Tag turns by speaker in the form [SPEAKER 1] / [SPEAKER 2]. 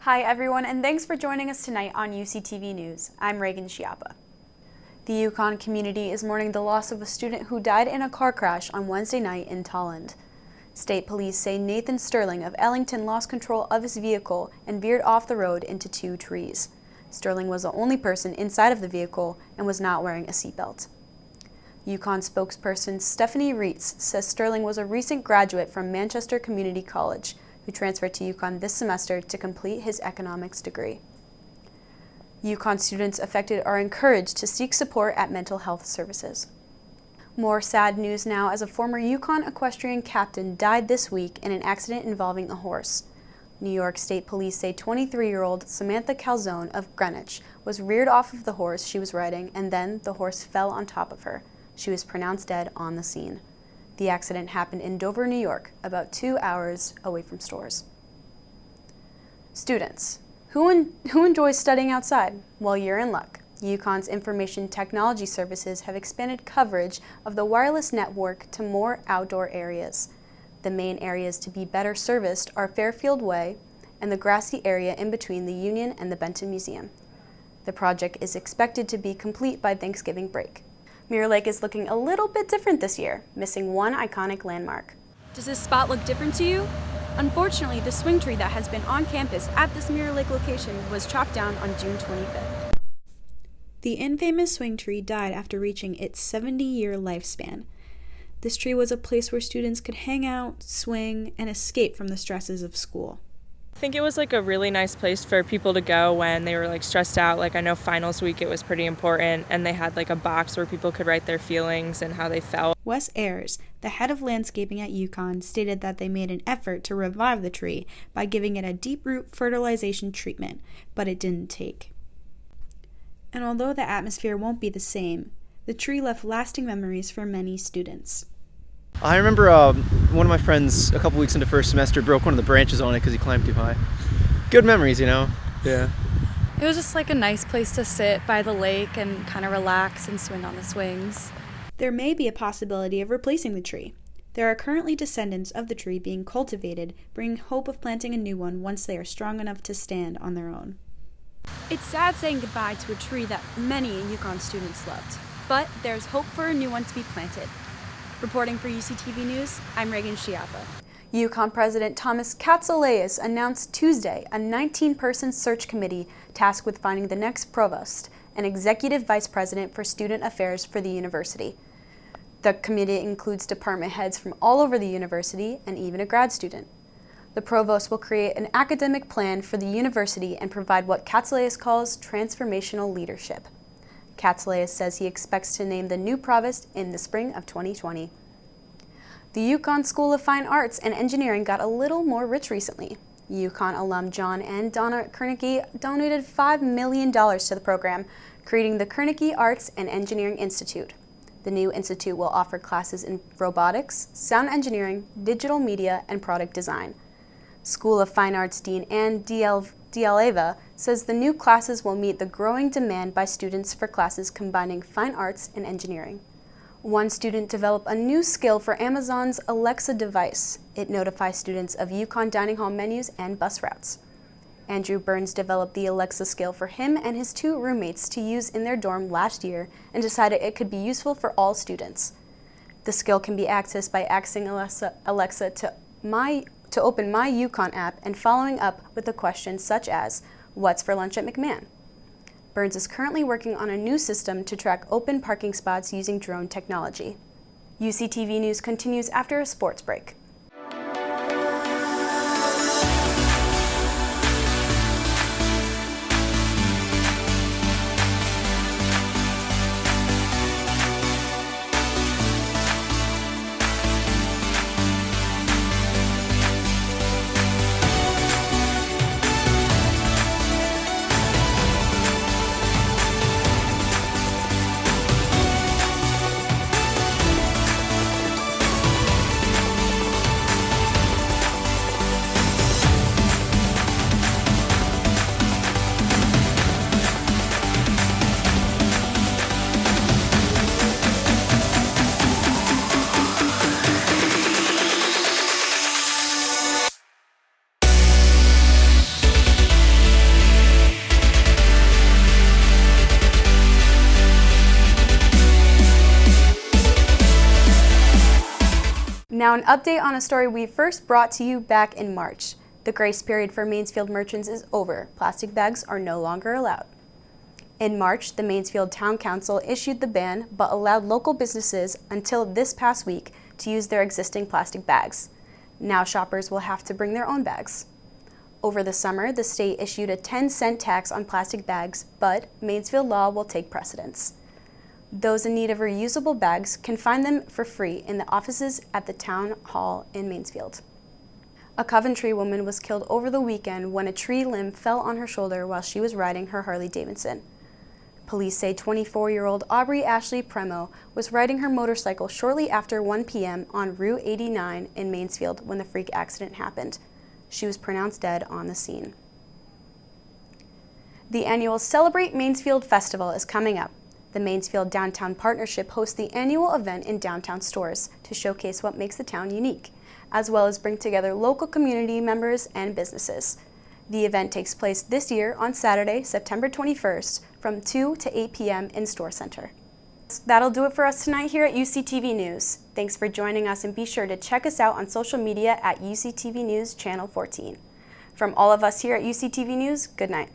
[SPEAKER 1] Hi everyone, and thanks for joining us tonight on UCTV News. I'm Regan Schiappa. The UConn community is mourning the loss of a student who died in a car crash on Wednesday night in Tolland. State police say Nathan Sterling of Ellington lost control of his vehicle and veered off the road into two trees. Sterling was the only person inside of the vehicle and was not wearing a seatbelt. UConn spokesperson Stephanie Reitz says Sterling was a recent graduate from Manchester Community College who transferred to UConn this semester to complete his economics degree. UConn students affected are encouraged to seek support at mental health services. More sad news now as a former UConn equestrian captain died this week in an accident involving a horse. New York State Police say 23-year-old Samantha Calzone of Greenwich was reared off of the horse she was riding, and then the horse fell on top of her. She was pronounced dead on the scene. The accident happened in Dover, New York, about 2 hours away from stores. Students, who enjoys studying outside? Well, you're in luck. UConn's Information Technology Services have expanded coverage of the wireless network to more outdoor areas. The main areas to be better serviced are Fairfield Way and the grassy area in between the Union and the Benton Museum. The project is expected to be complete by Thanksgiving break. Mirror Lake is looking a little bit different this year, missing one iconic landmark.
[SPEAKER 2] Does this spot look different to you? Unfortunately, the swing tree that has been on campus at this Mirror Lake location was chopped down on June 25th.
[SPEAKER 3] The infamous swing tree died after reaching its 70-year lifespan. This tree was a place where students could hang out, swing, and escape from the stresses of school.
[SPEAKER 4] I think it was a really nice place for people to go when they were stressed out. I know finals week it was pretty important, and they had a box where people could write their feelings and how they felt.
[SPEAKER 3] Wes Ayers, the head of landscaping at UConn, stated that they made an effort to revive the tree by giving it a deep root fertilization treatment, but it didn't take. And although the atmosphere won't be the same, the tree left lasting memories for many students.
[SPEAKER 5] I remember one of my friends a couple weeks into first semester broke one of the branches on it because he climbed too high. Good memories, Yeah.
[SPEAKER 6] It was just a nice place to sit by the lake and kind of relax and swing on the swings.
[SPEAKER 3] There may be a possibility of replacing the tree. There are currently descendants of the tree being cultivated, bringing hope of planting a new one once they are strong enough to stand on their own.
[SPEAKER 2] It's sad saying goodbye to a tree that many UConn students loved, but there's hope for a new one to be planted. Reporting for UCTV News, I'm Regan Schiappa.
[SPEAKER 1] UConn President Thomas Katsouleas announced Tuesday a 19-person search committee tasked with finding the next provost and executive vice president for student affairs for the university. The committee includes department heads from all over the university and even a grad student. The provost will create an academic plan for the university and provide what Katsouleas calls transformational leadership. Katsouleas says he expects to name the new provost in the spring of 2020. The UConn School of Fine Arts and Engineering got a little more rich recently. UConn alum John and Donna Carnegie donated $5 million to the program, creating the Carnegie Arts and Engineering Institute. The new institute will offer classes in robotics, sound engineering, digital media, and product design. School of Fine Arts Dean Ann Dialeva says the new classes will meet the growing demand by students for classes combining fine arts and engineering. One student developed a new skill for Amazon's Alexa device. It notifies students of UConn dining hall menus and bus routes. Andrew Burns developed the Alexa skill for him and his two roommates to use in their dorm last year and decided it could be useful for all students. The skill can be accessed by asking Alexa to open My UConn app and following up with a question such as, "What's for lunch at McMahon?" Burns is currently working on a new system to track open parking spots using drone technology. UCTV News continues after a sports break. Now an update on a story we first brought to you back in March. The grace period for Mansfield merchants is over. Plastic bags are no longer allowed. In March, the Mansfield Town Council issued the ban but allowed local businesses until this past week to use their existing plastic bags. Now shoppers will have to bring their own bags. Over the summer, the state issued a 10-cent tax on plastic bags, but Mansfield law will take precedence. Those in need of reusable bags can find them for free in the offices at the town hall in Mansfield. A Coventry woman was killed over the weekend when a tree limb fell on her shoulder while she was riding her Harley-Davidson. Police say 24-year-old Aubrey Ashley Premo was riding her motorcycle shortly after 1 p.m. on Route 89 in Mansfield when the freak accident happened. She was pronounced dead on the scene. The annual Celebrate Mansfield Festival is coming up. The Mansfield Downtown Partnership hosts the annual event in downtown stores to showcase what makes the town unique, as well as bring together local community members and businesses. The event takes place this year on Saturday, September 21st from 2 to 8 p.m. in Store Center. That'll do it for us tonight here at UCTV News. Thanks for joining us and be sure to check us out on social media at UCTV News Channel 14. From all of us here at UCTV News, good night.